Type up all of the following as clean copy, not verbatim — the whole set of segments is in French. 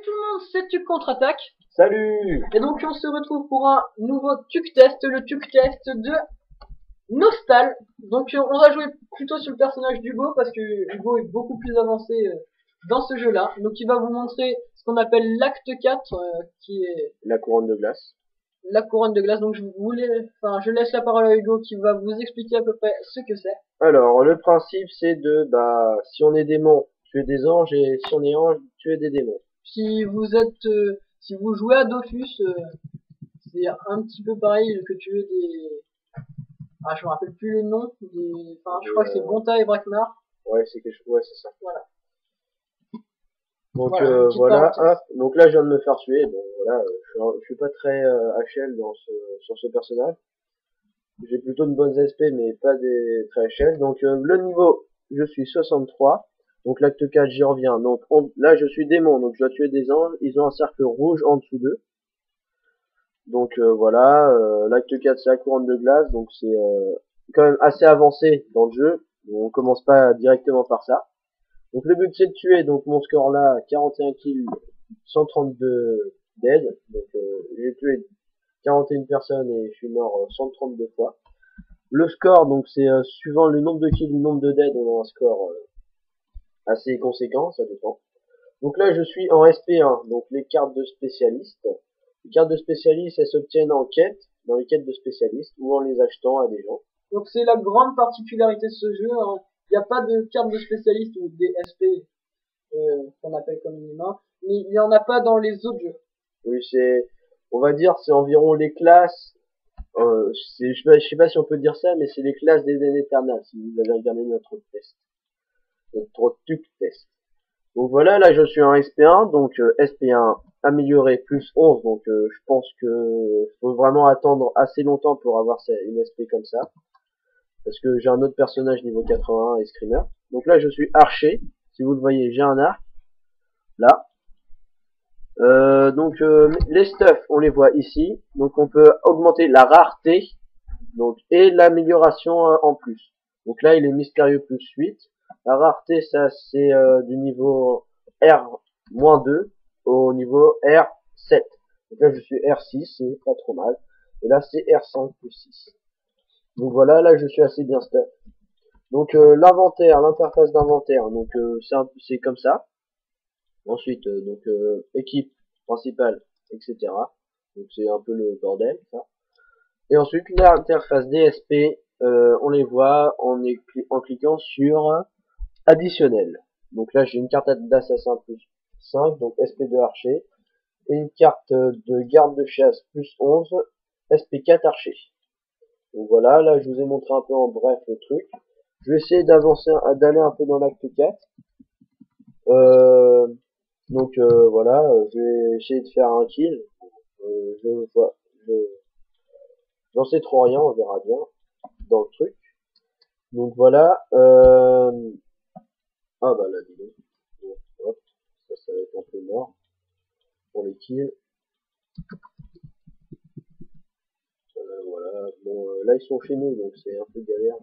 tout le monde, c'est Tuc Contre-Attaque. Salut! Et donc on se retrouve pour un nouveau Tuc Test, le Tuc Test de Nostal. Donc on va jouer plutôt sur le personnage d'Hugo parce que Hugo est beaucoup plus avancé dans ce jeu-là. Donc il va vous montrer ce qu'on appelle l'acte 4 qui est La couronne de glace. la couronne de glace. Donc je laisse la parole à Hugo qui va vous expliquer à peu près ce que c'est. Alors, le principe, c'est de, si on est démon, tuer des anges, et si on est ange, tuer des démons. Si vous jouez à Dofus, c'est un petit peu pareil que tuer des... Ah, je me rappelle plus le nom. Je crois que c'est Bonta et Braknar. Ouais, c'est ça. Voilà. Donc Voilà, hop. Donc là, je viens de me faire tuer. Bon, voilà, je suis pas très HL sur ce personnage. J'ai plutôt de bonnes SP, mais pas des très HL. Donc le niveau, je suis 63. Donc l'acte 4, j'y reviens. Donc là, je suis démon, donc je dois tuer des anges. Ils ont un cercle rouge en dessous d'eux. Donc voilà, l'acte 4, c'est la couronne de glace. Donc c'est quand même assez avancé dans le jeu. On commence pas directement par ça. Donc le but c'est de tuer. Donc mon score là, 41 kills, 132 dead. Donc j'ai tué 41 personnes et je suis mort 132 fois. Le score, donc c'est suivant le nombre de kills, le nombre de dead, on a un score assez conséquent, ça dépend. Donc là je suis en SP1, donc les cartes de spécialistes. Les cartes de spécialistes, elles s'obtiennent en quête, dans les quêtes de spécialistes, ou en les achetant à des gens. Donc c'est la grande particularité de ce jeu. Hein. Il n'y a pas de carte de spécialiste ou des SP qu'on appelle comme minimum, mais il n'y en a pas dans les autres jeux. Oui, on va dire, c'est environ les classes. Je sais pas si on peut dire ça, mais c'est les classes d'Eden Eternal, si vous avez regardé notre test. Notre tuc test. Donc voilà, là je suis en SP1, donc SP1 amélioré plus 11, donc je pense que faut vraiment attendre assez longtemps pour avoir une SP comme ça. Parce que j'ai un autre personnage niveau 81 et Screamer. Donc là je suis archer, si vous le voyez, j'ai un arc, là. Les stuffs, on les voit ici. Donc on peut augmenter la rareté et l'amélioration en plus. Donc là il est mystérieux plus 8. La rareté ça c'est du niveau R-2 au niveau R7. Donc là je suis R6, c'est pas trop mal. Et là c'est R5 plus 6. Donc voilà, là je suis assez bien stuff. Donc l'inventaire, l'interface d'inventaire, donc c'est comme ça. Ensuite, équipe principale, etc. Donc c'est un peu le bordel, ça. Et ensuite, l'interface DSP, on les voit en cliquant sur additionnel. Donc là, j'ai une carte d'assassin plus 5, donc SP2 archer, et une carte de garde de chasse plus 11, SP4 archer. Donc voilà, là je vous ai montré un peu en bref le truc. Je vais essayer d'aller un peu dans l'acte 4. Voilà, je vais essayer de faire un kill. J'en sais trop rien, on verra bien dans le truc. Donc voilà. Ah bah là, dis donc. Bon, hop, ça va être un peu mort pour les kills. Voilà. Bon, là ils sont chez nous, donc c'est un peu galère.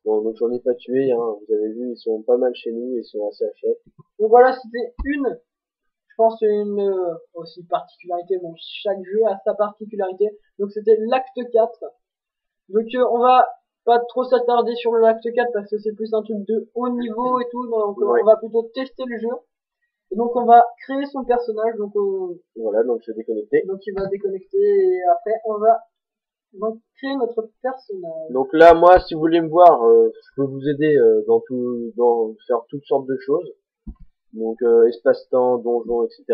Bon, donc j'en ai pas tué, hein. Vous avez vu, ils sont pas mal chez nous, ils sont assez achètes. Donc voilà, c'était je pense une aussi particularité. Bon, chaque jeu a sa particularité. Donc c'était l'acte 4. Donc on va pas trop s'attarder sur l'acte 4 parce que c'est plus un truc de haut niveau et tout. Donc on va plutôt tester le jeu. Et donc on va créer son personnage. Donc voilà, donc je vais déconnecter. Donc il va déconnecter et après on va donc créer notre personnage. Donc là, moi, si vous voulez me voir, je peux vous aider dans faire toutes sortes de choses. Donc espace-temps, donjon, etc.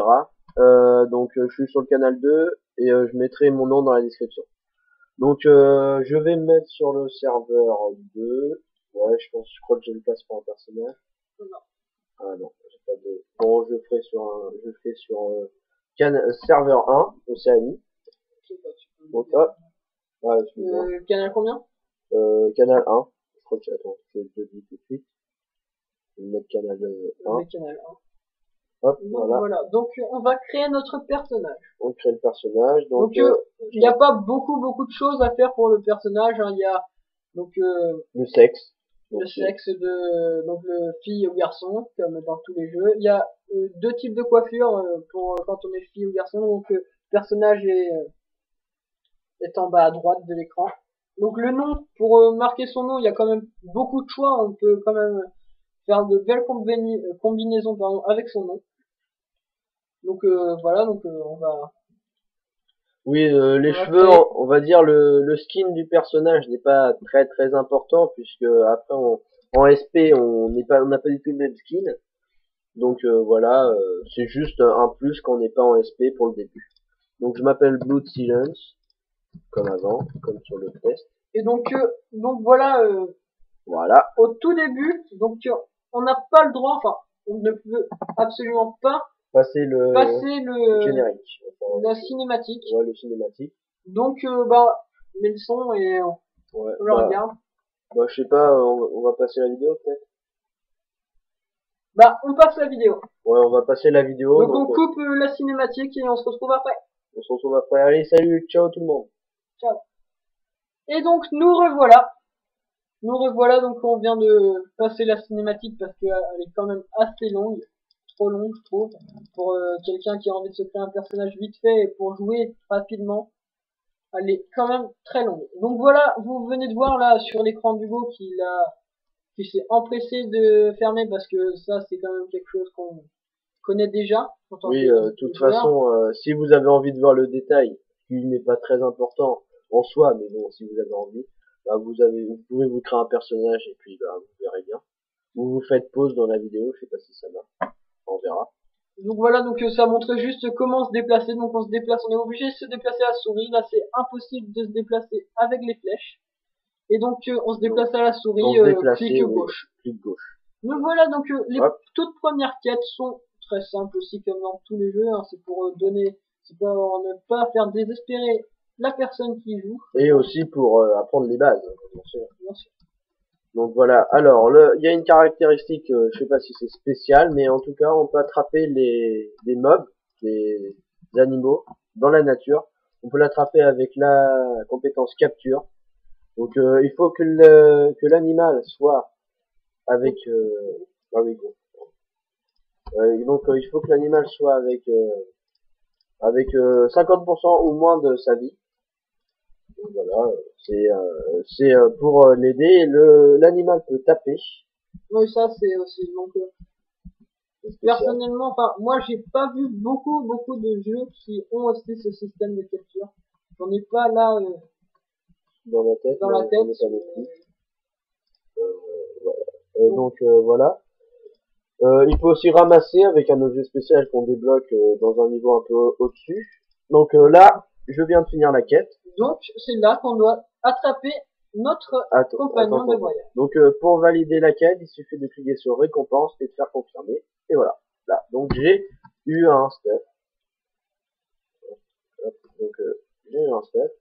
Je suis sur le canal 2 et je mettrai mon nom dans la description. Donc je vais me mettre sur le serveur 2. Ouais, je crois que j'ai une place pour un personnage. Non. Ah non, j'ai pas de. Bon, je ferai sur serveur 1, Océanie. Donc hop. Canal combien? Canal 1. Je crois que attends, je te dis tout de suite. Je vais mettre canal 1. Canal 1. Hop, donc, voilà. Donc on va créer notre personnage. On crée le personnage. Donc il n'y a pas beaucoup de choses à faire pour le personnage. Hein. Il y a donc le sexe. le Donc, sexe de donc le fille ou garçon, comme dans tous les jeux. Il y a deux types de coiffure pour quand on est fille ou garçon. Donc le personnage est en bas à droite de l'écran. Donc le nom, pour marquer son nom, il y a quand même beaucoup de choix. On peut quand même faire de belles combinaisons pardon, avec son nom. Donc voilà, donc oui, les on va cheveux, créer. on va dire le skin du personnage n'est pas très important puisque après en SP on n'a pas du tout le même skin. Donc voilà, c'est juste un plus quand on n'est pas en SP pour le début. Donc je m'appelle Blood Silence comme avant, comme sur le test. Et donc voilà, Voilà, au tout début, donc on n'a pas le droit, enfin on ne peut absolument pas passer le passer le générique. Enfin, la cinématique. ouais, le cinématique. Donc bah mets le son et Ouais, on le regarde. je sais pas, on va passer la vidéo peut-être. Bah on passe la vidéo. Ouais, on va passer la vidéo. Donc on coupe la cinématique et on se retrouve après. On se retrouve après. Allez, salut, ciao tout le monde. Ciao. Et donc nous revoilà. Nous revoilà, donc on vient de passer la cinématique parce qu'elle est quand même assez longue. Trop longue je trouve. Pour quelqu'un qui a envie de se créer un personnage vite fait et pour jouer rapidement. Elle est quand même très longue. Donc voilà, vous venez de voir là sur l'écran d'Hugo qui s'est empressé de fermer parce que ça c'est quand même quelque chose qu'on connaît déjà. Oui, de toute façon, si vous avez envie de voir le détail, qui n'est pas très important en soi, mais bon, si vous avez envie, bah vous pouvez vous créer un personnage et puis bah vous verrez bien. Vous faites pause dans la vidéo, je sais pas si ça marche, on verra. Donc voilà, donc ça montrait juste comment se déplacer. Donc on se déplace, on est obligé de se déplacer à la souris. Là c'est impossible de se déplacer avec les flèches. Et donc on se déplace à la souris, clic gauche. Clic gauche. Donc voilà, donc les toutes premières quêtes sont très simples aussi comme dans tous les jeux. Hein, c'est pour c'est pour ne pas faire désespérer la personne qui joue. Et aussi pour apprendre les bases, bien sûr. Bien sûr. Donc voilà, alors il y a une caractéristique, je sais pas si c'est spécial, mais en tout cas on peut attraper des mobs, des animaux dans la nature. On peut l'attraper avec la compétence capture. Donc il faut que l'animal soit avec ah oui, bon. Donc il faut que l'animal soit avec 50% ou moins de sa vie. Donc, voilà, c'est pour l'aider. L'animal peut taper. Oui, ça c'est aussi. Donc personnellement, enfin moi j'ai pas vu beaucoup de jeux qui ont aussi ce système de capture. J'en ai pas là dans la tête. Dans la tête. Voilà. Donc voilà. Il peut aussi ramasser avec un objet spécial qu'on débloque dans un niveau un peu au-dessus. Donc là, je viens de finir la quête. Donc c'est là qu'on doit attraper notre compagnon de voyage. Donc pour valider la quête, il suffit de cliquer sur récompense et de faire confirmer. Et voilà. Là. Donc j'ai eu un stuff. Donc j'ai eu un stuff.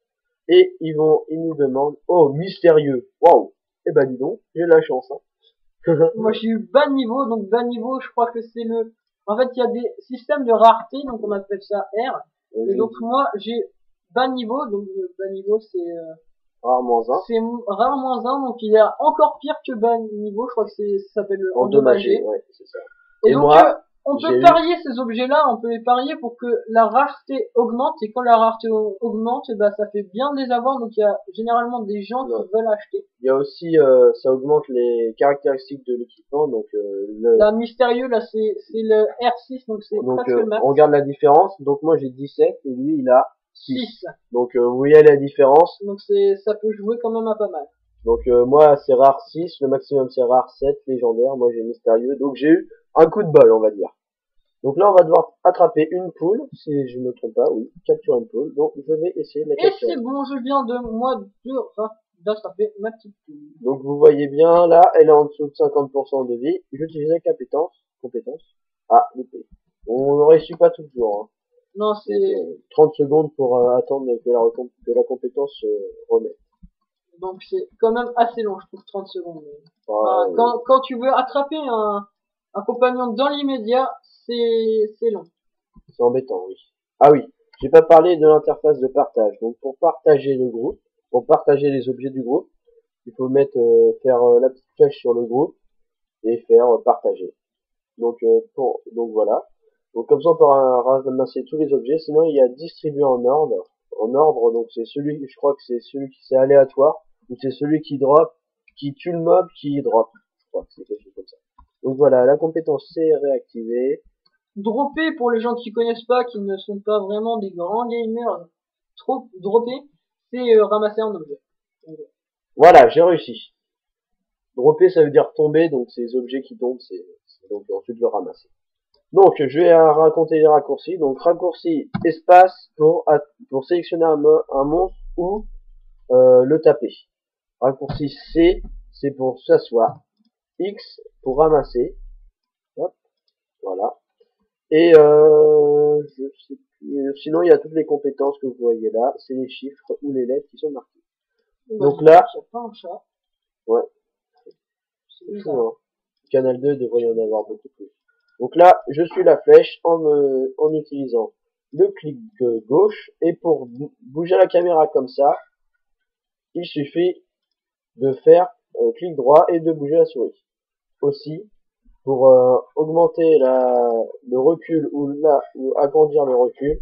Et ils nous demandent, oh mystérieux, waouh. Eh ben dis donc, j'ai la chance. Hein. Moi j'ai eu bas niveau, donc bas niveau, je crois que c'est le. En fait, il y a des systèmes de rareté, donc on appelle ça R. Et donc moi j'ai bas niveau, donc bas niveau c'est rare moins 1. C'est rare moins 1, donc il y a encore pire que bas niveau, je crois que ça s'appelle endommagé. Ouais, c'est ça. Et donc moi, on peut parier ces objets-là, on peut les parier pour que la rareté augmente, et quand la rareté augmente, et ben ça fait bien de les avoir, donc il y a généralement des gens qui veulent acheter. Il y a aussi, ça augmente les caractéristiques de l'équipement, donc la mystérieux là c'est le R6, donc c'est presque le max. On regarde la différence, donc moi j'ai 17 et lui il a 6. Donc vous voyez la différence. Donc ça peut jouer quand même à pas mal. Donc moi c'est rare 6, le maximum c'est rare 7, légendaire, moi j'ai mystérieux, donc j'ai eu un coup de bol on va dire. Donc là on va devoir attraper une poule, si je ne me trompe pas, oui, capturer une poule, donc je vais essayer de la capturer. Et c'est bon, je viens d'attraper ma petite poule. Donc vous voyez bien, là elle est en dessous de 50% de vie, j'utilise la compétence. Ah, loupé. On ne réussit pas toujours. Hein. Non, c'est 30 secondes pour attendre que la compétence se remette. Donc c'est quand même assez long, je trouve, 30 secondes. Quand tu veux attraper un compagnon dans l'immédiat, c'est long. C'est embêtant, oui. Ah oui, j'ai pas parlé de l'interface de partage. Donc pour partager le groupe, pour partager les objets du groupe, il faut mettre faire la petite flèche sur le groupe et faire partager. Donc voilà. Donc comme ça on peut ramasser tous les objets. Sinon il y a distribuer en ordre. En ordre, donc c'est celui, je crois que c'est celui qui c'est aléatoire, ou c'est celui qui drop, qui tue le mob, qui drop. Je crois que c'est quelque chose comme ça. Donc voilà, la compétence c'est réactivée. Dropper, pour les gens qui connaissent pas, qui ne sont pas vraiment des grands gamers, trop dropper, c'est ramasser un objet. Voilà, j'ai réussi. Dropper ça veut dire tomber, donc ces objets qui tombent, c'est donc ensuite le ramasser. Donc je vais raconter les raccourcis. Donc raccourci espace pour sélectionner un monstre ou le taper. Raccourci C, c'est pour s'asseoir. X pour ramasser. Hop, voilà. Et je sais plus. Sinon, il y a toutes les compétences que vous voyez là. C'est les chiffres ou les lettres qui sont marquées. Donc là, pas un chat. ouais, C'est fou, hein. Canal 2 devrait y en avoir beaucoup plus. Donc là, je suis la flèche en utilisant le clic gauche. Et pour bouger la caméra comme ça, il suffit de faire clic droit et de bouger la souris. Aussi, pour augmenter le recul ou agrandir le recul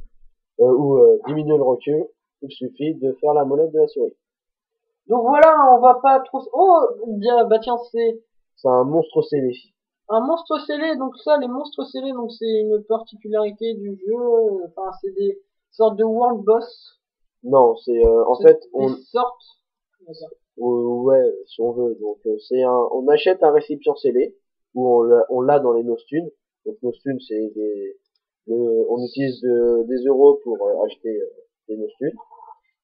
ou diminuer le recul, il suffit de faire la molette de la souris. Donc voilà, on va pas trop... Oh, bah tiens, c'est C'est un monstre scellé. un monstre scellé. Donc ça, les monstres scellés, donc c'est une particularité du jeu. Enfin, c'est des sortes de world boss. Non, c'est en fait des sortes. ouais, si on veut. Donc on achète un récipient scellé ou on l'a dans les Nostunes. Donc Nostunes c'est on utilise des euros pour acheter des Nostunes.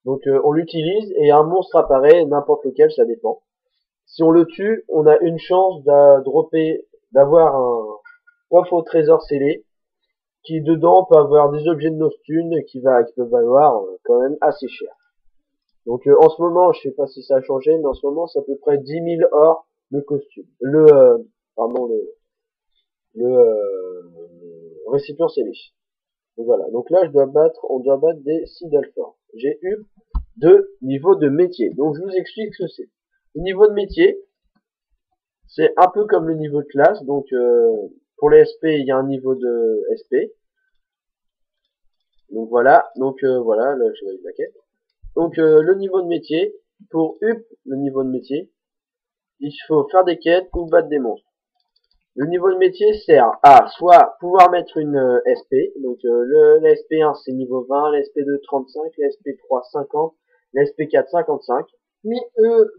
Donc on l'utilise et un monstre apparaît, n'importe lequel, ça dépend. Si on le tue, on a une chance d'avoir un coffre au trésor scellé qui dedans peut avoir des objets de Nostune qui peuvent valoir quand même assez cher. Donc en ce moment, je sais pas si ça a changé, mais en ce moment c'est à peu près 10 000 or le costume, pardon le récipient scellé. Donc voilà. Donc là on doit battre des Sidalfors. J'ai eu 2 niveaux de métier. Donc je vous explique ce que c'est. Le niveau de métier, c'est un peu comme le niveau de classe. Donc pour les SP, il y a un niveau de SP. Donc voilà. Donc voilà, là je vais la quête. Donc le niveau de métier, pour UP, le niveau de métier, il faut faire des quêtes ou battre des monstres. Le niveau de métier sert à soit pouvoir mettre une SP, donc la SP1 c'est niveau 20, la SP2 35, la SP3 50, la SP4 55. Mais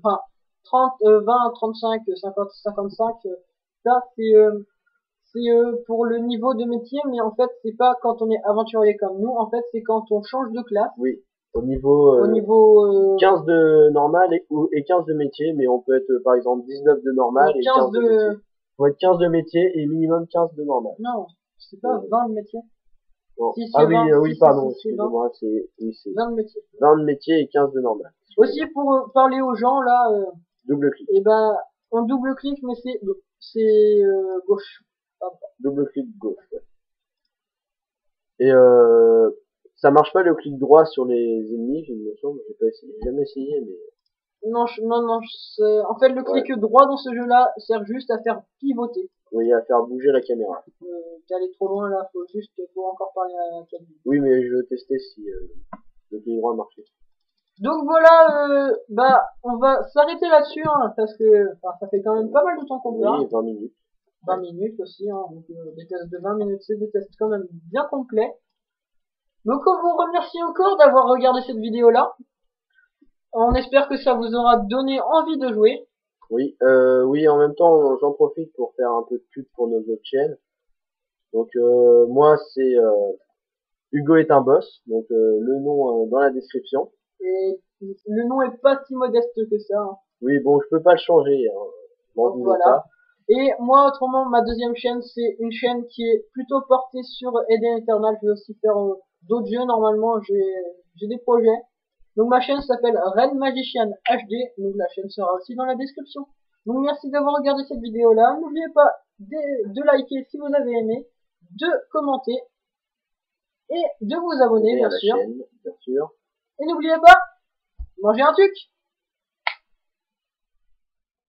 enfin 30, 20, 35, 50, 55, ça c'est pour le niveau de métier, mais en fait c'est pas quand on est aventurier comme nous, en fait c'est quand on change de classe. Oui, au niveau 15 de normal et 15 de métier, mais on peut être par exemple 19 de normal et 15 de métier. Faut être 15 de métier et minimum 15 de normal. Non, c'est pas 20 de métier. Bon. Si, ah oui, 20, oui, pardon, excusez-moi, c'est 20 de métier. 20 de métier et 15 de normal. Aussi pour parler aux gens là, double clic. Et ben on double clic, mais c'est gauche. Double clic gauche. Ouais. Et ça marche pas le clic droit sur les ennemis, il me semble. J'ai jamais essayé, mais non, en fait, le clic droit dans ce jeu-là sert juste à faire pivoter. Oui, à faire bouger la caméra. T'es allé trop loin là, faut encore parler à quelqu'un. Oui, mais je testais si le clic droit marchait. Donc voilà, bah on va s'arrêter là-dessus, hein, parce que ça fait quand même pas mal de temps qu'on parle. Oui, 20 minutes. 20 minutes aussi, hein, donc des tests de 20 minutes, c'est des tests quand même bien complets. Donc on vous remercie encore d'avoir regardé cette vidéo-là. On espère que ça vous aura donné envie de jouer. Oui, oui, en même temps, j'en profite pour faire un peu de pub pour nos autres chaînes. Donc moi, c'est Hugo est un boss, donc le nom dans la description. Et le nom est pas si modeste que ça. Hein. Oui, bon, je peux pas le changer. Hein. Donc voilà. Pas. Et moi, autrement, ma deuxième chaîne, c'est une chaîne qui est plutôt portée sur Eden Eternal. Je vais aussi faire d'autres jeux. Normalement, j'ai des projets. Donc ma chaîne s'appelle Red Magician HD. Donc la chaîne sera aussi dans la description. Donc merci d'avoir regardé cette vidéo-là. N'oubliez pas de liker si vous avez aimé, de commenter et de vous abonner, bien sûr. Chaîne, bien sûr. Et n'oubliez pas, mangez un truc.